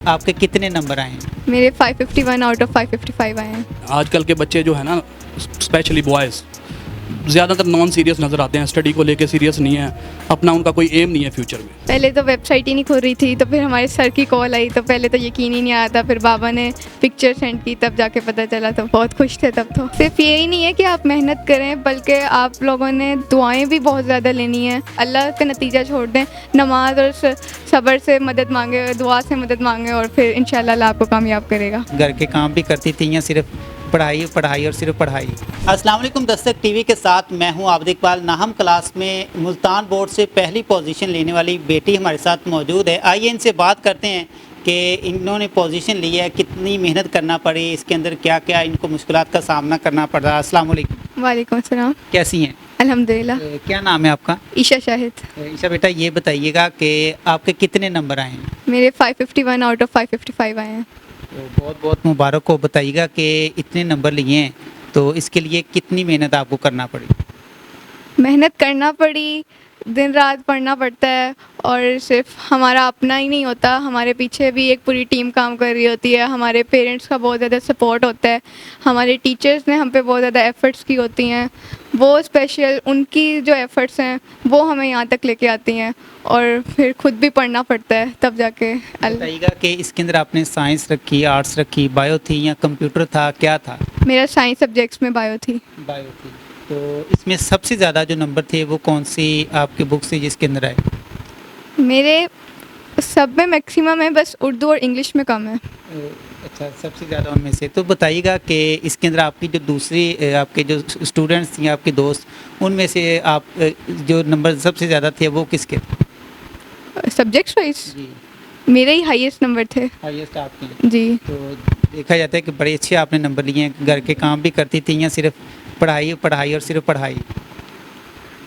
आपके कितने नंबर आए हैं? मेरे 551 आउट ऑफ 555 आए हैं। आजकल के बच्चे जो है ना, स्पेशली बॉयज़, ज़्यादातर नॉन सीरियस नज़र आते हैं, स्टडी को लेके सीरियस नहीं है, अपना उनका कोई एम नहीं है फ्यूचर में। पहले तो वेबसाइट ही नहीं खुल रही थी, तो फिर हमारे सर की कॉल आई, तो पहले तो यकीन ही नहीं आया था। फिर बाबा ने पिक्चर सेंड की, तब जाके पता चला, तो बहुत खुश थे तब। तो सिर्फ यही नहीं है कि आप मेहनत करें, बल्कि आप लोगों ने दुआएं भी बहुत ज़्यादा लेनी है। अल्लाह का नतीजा छोड़ दें, नमाज और सब्र से मदद मांगे, दुआ से मदद मांगे, और फिर इंशाल्लाह अल्लाह आपको कामयाब करेगा। घर के काम भी करती थी या सिर्फ पढ़ाई पढ़ाई और सिर्फ पढ़ाई? अस्सलाम वालेकुम, दस्तक टीवी के साथ मैं हूं आबिद इकबाल। नाहम क्लास में मुल्तान बोर्ड से पहली पोजीशन लेने वाली बेटी हमारे साथ मौजूद है। आइए इनसे बात करते हैं कि इन्होंने पोजीशन ली है, कितनी मेहनत करना पड़ी, इसके अंदर क्या क्या इनको मुश्किलात का सामना करना पड़ रहा है। अस्सलाम वालेकुम। वालेकुम अस्सलाम। कैसी हैं? अल्हम्दुलिल्लाह। क्या नाम है आपका? ईशा शाहिद। ईशा बेटा, ये बताइएगा कि आपके कितने नंबर आए हैं? मेरे 551 आउट ऑफ 555 आए हैं। तो बहुत बहुत मुबारक हो। बताइएगा कि इतने नंबर लिए हैं तो इसके लिए कितनी मेहनत आपको करना पड़ी? मेहनत करना पड़ी, दिन रात पढ़ना पड़ता है, और सिर्फ हमारा अपना ही नहीं होता, हमारे पीछे भी एक पूरी टीम काम कर रही होती है। हमारे पेरेंट्स का बहुत ज़्यादा सपोर्ट होता है, हमारे टीचर्स ने हम पे बहुत ज़्यादा एफ़र्ट्स की होती हैं, वो स्पेशल उनकी जो एफ़र्ट्स हैं वो हमें यहाँ तक लेके आती हैं, और फिर खुद भी पढ़ना पड़ता है तब जाके। बताइएगा कि इसके अंदर आपने साइंस रखी, आर्ट्स रखी, बायो थी या कंप्यूटर था, क्या था? मेरा साइंस सब्जेक्ट्स में बायो थी। बायो थी। तो इसमें सबसे ज़्यादा जो नंबर थे वो कौन सी आपकी बुक थी जिसके अंदर आए? मेरे सब में मैक्सिमम है, बस उर्दू और इंग्लिश में कम है। अच्छा, सबसे ज़्यादा उनमें से। तो बताइएगा कि इसके अंदर आपकी जो दूसरी आपके जो स्टूडेंट्स थी, आपके दोस्त, उनमें से आप जो नंबर सबसे ज़्यादा थे वो किसके थे? सब्जेक्ट्स वाइज जी, मेरे ही हाईएस्ट नंबर थे। हाईएस्ट आपके हैं। जी। तो देखा जाता है कि बड़े अच्छे आपने नंबर लिए हैं। घर के काम भी करती थी या सिर्फ पढ़ाई पढ़ाई और सिर्फ पढ़ाई?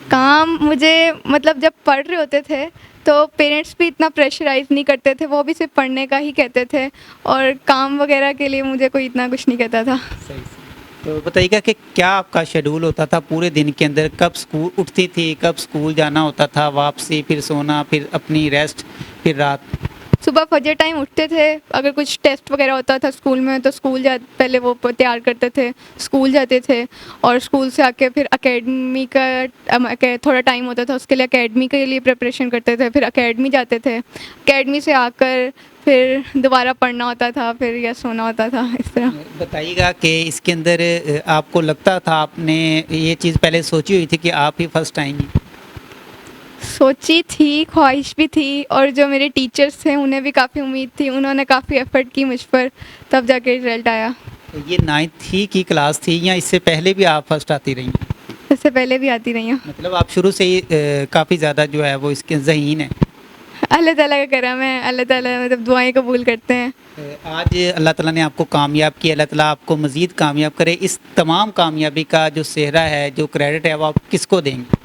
काम मुझे मतलब जब पढ़ रहे होते थे तो पेरेंट्स भी इतना प्रेशराइज नहीं करते थे, वो भी सिर्फ पढ़ने का ही कहते थे, और काम वगैरह के लिए मुझे कोई इतना कुछ नहीं कहता था। सही सही। तो बताइएगा कि क्या आपका शेड्यूल होता था पूरे दिन के अंदर? कब स्कूल उठती थी, कब स्कूल जाना होता था, वापसी, फिर सोना, फिर अपनी रेस्ट, फिर रात? सुबह फजर टाइम उठते थे, अगर कुछ टेस्ट वगैरह होता था स्कूल में तो पहले वो तैयार करते थे, स्कूल जाते थे, और स्कूल से आके फिर एकेडमी का थोड़ा टाइम होता था, उसके लिए एकेडमी के लिए प्रिपरेशन करते थे, फिर एकेडमी जाते थे, एकेडमी से आकर फिर दोबारा पढ़ना होता था, फिर या सोना होता था, इस तरह। बताइएगा कि इसके अंदर आपको लगता था, आपने ये चीज़ पहले सोची हुई थी कि आप ही फर्स्ट आएंगी? सोची थी, ख्वाहिश भी थी, और जो मेरे टीचर्स थे उन्हें भी काफ़ी उम्मीद थी, उन्होंने काफ़ी एफ़र्ट की मुझ पर, तब जाके रिज़ल्ट आया। तो ये 9th ही की क्लास थी या इससे पहले भी आप फर्स्ट आती रही? इससे पहले भी आती रही हूँ। मतलब आप शुरू से ही काफ़ी ज़्यादा जो है वो इसके ज़हीन है। अल्लाह ताला का करम है, अल्लाह ताला मतलब दुआएं कबूल करते हैं। आज अल्लाह ताला ने आपको कामयाब किया, अल्लाह ताला आपको मज़ीद कामयाब करे। इस तमाम कामयाबी का जो सेहरा है, जो क्रेडिट है, वो आप किसको देंगे?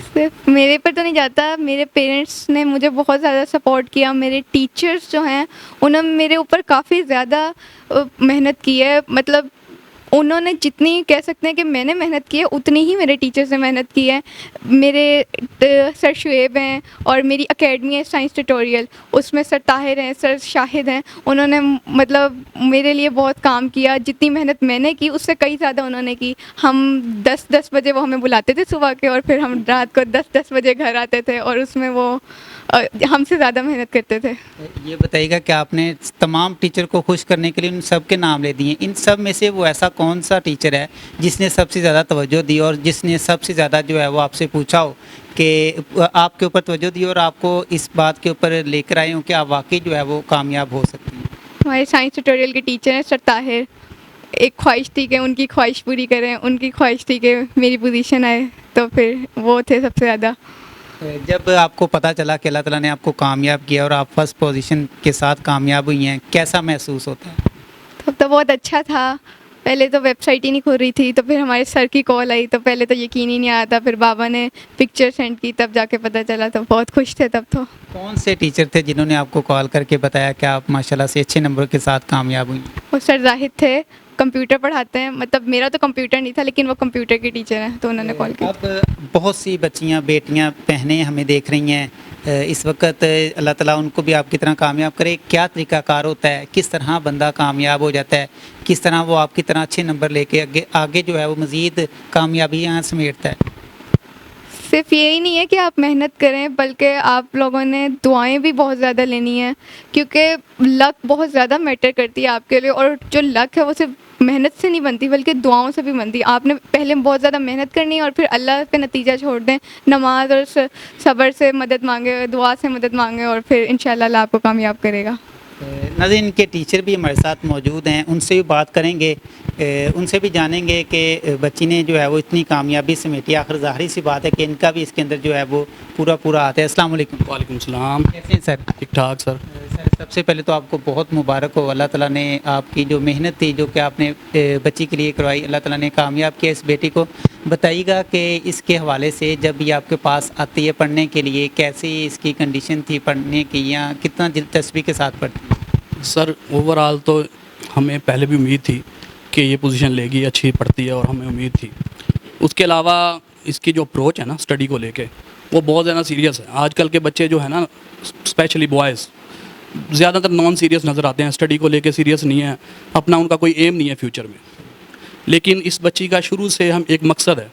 सिर्फ मेरे पर तो नहीं जाता, मेरे पेरेंट्स ने मुझे बहुत ज़्यादा सपोर्ट किया, मेरे टीचर्स जो हैं उन्होंने मेरे ऊपर काफ़ी ज़्यादा मेहनत की है, मतलब उन्होंने जितनी कह सकते हैं कि मैंने मेहनत की है उतनी ही मेरे टीचर्स ने मेहनत की है। मेरे सर शुएब हैं, और मेरी एकेडमी है साइंस ट्यूटोरियल, उसमें सर ताहिर हैं, सर शाहिद हैं, उन्होंने मतलब मेरे लिए बहुत काम किया। जितनी मेहनत मैंने की उससे कई ज़्यादा उन्होंने की। हम 10-10 बजे वो हमें बुलाते थे सुबह के, और फिर हम रात को 10-10 बजे घर आते थे, और उसमें वो हमसे ज़्यादा मेहनत करते थे। ये बताइएगा कि आपने तमाम टीचर को खुश करने के लिए उन सब के नाम ले दिए, इन सब में से वो ऐसा कौन सा टीचर है जिसने सबसे ज़्यादा तवज्जो दी और जिसने सबसे ज़्यादा जो है वो आपसे पूछा हो कि आपके ऊपर तवज्जो दी और आपको इस बात के ऊपर लेकर आए हो कि आप वाकई जो है वो कामयाब हो सकती हैं? हमारे साइंस ट्यूटोरियल के टीचर हैं सर ताहिर। एक ख्वाहिश थी कि उनकी ख्वाहिश पूरी करें, उनकी ख्वाहिश थी कि मेरी पोजीशन आए, तो फिर वो थे सबसे ज़्यादा। जब आपको पता चला कि अल्लाह ताला ने आपको कामयाब किया और आप फर्स्ट पोजीशन के साथ कामयाब हुई हैं, कैसा महसूस होता है? तब तो बहुत अच्छा था। पहले तो वेबसाइट ही नहीं खुल रही थी, तो फिर हमारे सर की कॉल आई, तो पहले तो यकीन ही नहीं आया था, फिर बाबा ने पिक्चर सेंड की, तब जाके पता चला, तो बहुत खुश थे तब। तो कौन से टीचर थे जिन्होंने आपको कॉल करके बताया कि आप माशाल्लाह से अच्छे नंबर के साथ कामयाब हुई? वो सर जाहिद थे, कंप्यूटर पढ़ाते हैं। मतलब मेरा तो कंप्यूटर नहीं था, लेकिन वो कंप्यूटर के टीचर हैं, तो उन्होंने कॉल किया। अब बहुत सी बच्चियां, बेटियां, बहनें हमें देख रही हैं इस वक्त। अल्लाह ताला उनको भी आपकी तरह कामयाब करे। क्या तरीक़ाकार होता है, किस तरह बंदा कामयाब हो जाता है, किस तरह वो आपकी तरह अच्छे नंबर लेके आगे जो है वो मज़ीद कामयाबियाँ समेटता है? सिर्फ यही नहीं है कि आप मेहनत करें, बल्कि आप लोगों ने दुआएं भी बहुत ज़्यादा लेनी है, क्योंकि लक बहुत ज़्यादा मैटर करती है आपके लिए। और जो लक है वो सिर्फ मेहनत से नहीं बनती, बल्कि दुआओं से भी बनती है। आपने पहले बहुत ज़्यादा मेहनत करनी है और फिर अल्लाह पे नतीजा छोड़ दें। नमाज और सब्र से मदद मांगे, दुआ से मदद मांगे, और फिर इंशाल्लाह अल्लाह आपको कामयाब करेगा। नाज़रीन, इनके टीचर भी हमारे साथ मौजूद हैं, उनसे भी बात करेंगे, उनसे भी जानेंगे कि बच्ची ने जो है वो इतनी कामयाबी समेटी। आखिर ज़ाहिर सी बात है कि इनका भी इसके अंदर जो है वो पूरा आता है। अस्सलाम वालेकुम। वालेकुम सलाम। कैसे हैं सर? ठीक ठाक सर। सर, सबसे पहले तो आपको बहुत मुबारक हो। अल्लाह ताला ने आपकी जो मेहनत थी, जो कि आपने बच्ची के लिए करवाई, अल्लाह ताला ने कामयाब किया इस बेटी को। बताइएगा कि इसके हवाले से जब ये आपके पास आती है पढ़ने के लिए, कैसी इसकी कंडीशन थी पढ़ने की, या कितना दिलचस्पी के साथ पढ़ती है? सर ओवरऑल तो हमें पहले भी उम्मीद थी कि ये पोजीशन लेगी, अच्छी पढ़ती है, और हमें उम्मीद थी। उसके अलावा इसकी जो अप्रोच है ना स्टडी को लेके, वो बहुत ज़्यादा सीरियस है। आजकल के बच्चे जो है ना, स्पेशली बॉयज़, ज़्यादातर नॉन सीरियस नज़र आते हैं, स्टडी को लेके सीरियस नहीं है, अपना उनका कोई एम नहीं है फ्यूचर में। लेकिन इस बच्ची का शुरू से हम एक मकसद है,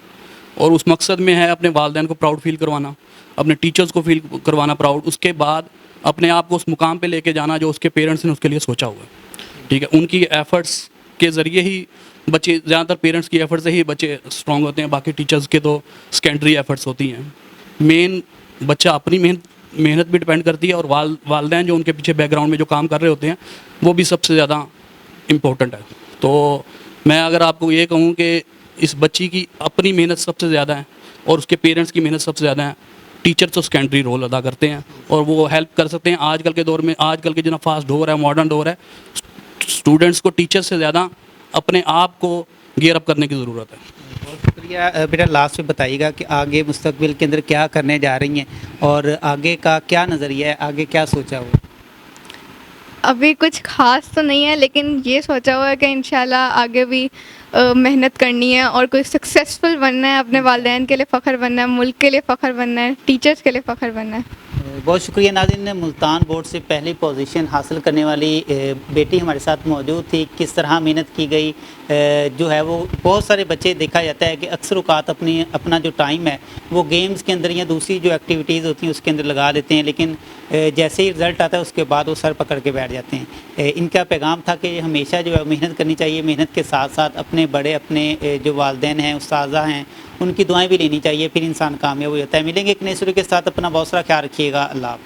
और उस मकसद में है अपने वालिदैन को प्राउड फील करवाना, अपने टीचर्स को फील करवाना प्राउड, उसके बाद अपने आप को उस मुकाम पे लेके जाना जो उसके पेरेंट्स ने उसके लिए सोचा हुआ है। ठीक है, उनकी एफ़र्ट्स के ज़रिए ही बच्चे, ज़्यादातर पेरेंट्स की एफ़र्ट से ही बच्चे स्ट्रॉन्ग होते हैं, बाकी टीचर्स के तो सेकेंडरी एफ़र्ट्स होती हैं। मेन बच्चा अपनी मेहनत भी डिपेंड करती है, और वालिदैन जो उनके पीछे बैकग्राउंड में जो काम कर रहे होते हैं वो भी सबसे ज़्यादा इम्पोर्टेंट है। तो मैं अगर आपको ये कहूँ कि इस बच्ची की अपनी मेहनत सबसे ज़्यादा है और उसके पेरेंट्स की मेहनत सबसे ज़्यादा है। टीचर तो सेकेंडरी रोल अदा करते हैं और वो हेल्प कर सकते हैं। आजकल के दौर में, आजकल के जितना फास्ट दौर है, मॉडर्न दौर है, स्टूडेंट्स को टीचर से ज़्यादा अपने आप को गियर अप करने की ज़रूरत है। बहुत शुक्रिया। बेटा, लास्ट में बताइएगा कि आगे मुस्तकबिल के अंदर क्या करने जा रही हैं और आगे का क्या नज़रिया है, आगे क्या सोचा हुआ? अभी कुछ खास तो नहीं है, लेकिन ये सोचा हुआ है कि इंशाल्लाह आगे भी मेहनत करनी है और कोई सक्सेसफुल बनना है, अपने वालिदैन के लिए फ़ख्र बनना है, मुल्क के लिए फ़ख्र बनना है, टीचर्स के लिए फ़ख्र बनना है। बहुत शुक्रिया। नाज़रीन, मुल्तान बोर्ड से पहली पोजीशन हासिल करने वाली बेटी हमारे साथ मौजूद थी। किस तरह मेहनत की गई जो है वो, बहुत सारे बच्चे देखा जाता है कि अक्सर औक़ात अपना जो टाइम है वो गेम्स के अंदर या दूसरी जो एक्टिविटीज़ होती हैं उसके अंदर लगा देते हैं, लेकिन जैसे ही रिज़ल्ट आता है उसके बाद वो सर पकड़ के बैठ जाते हैं। इनका पैगाम था कि हमेशा जो है मेहनत करनी चाहिए, मेहनत के साथ साथ अपने बड़े, अपने जो वालिदैन हैं, उस्ताज़ा हैं, उनकी दुआएं भी लेनी चाहिए, फिर इंसान कामयाब हो जाता है। मिलेंगे एक नए शुरू के साथ। अपना बहुत सारा ख्याल रखिएगा। अल्लाह हाफ़िज़।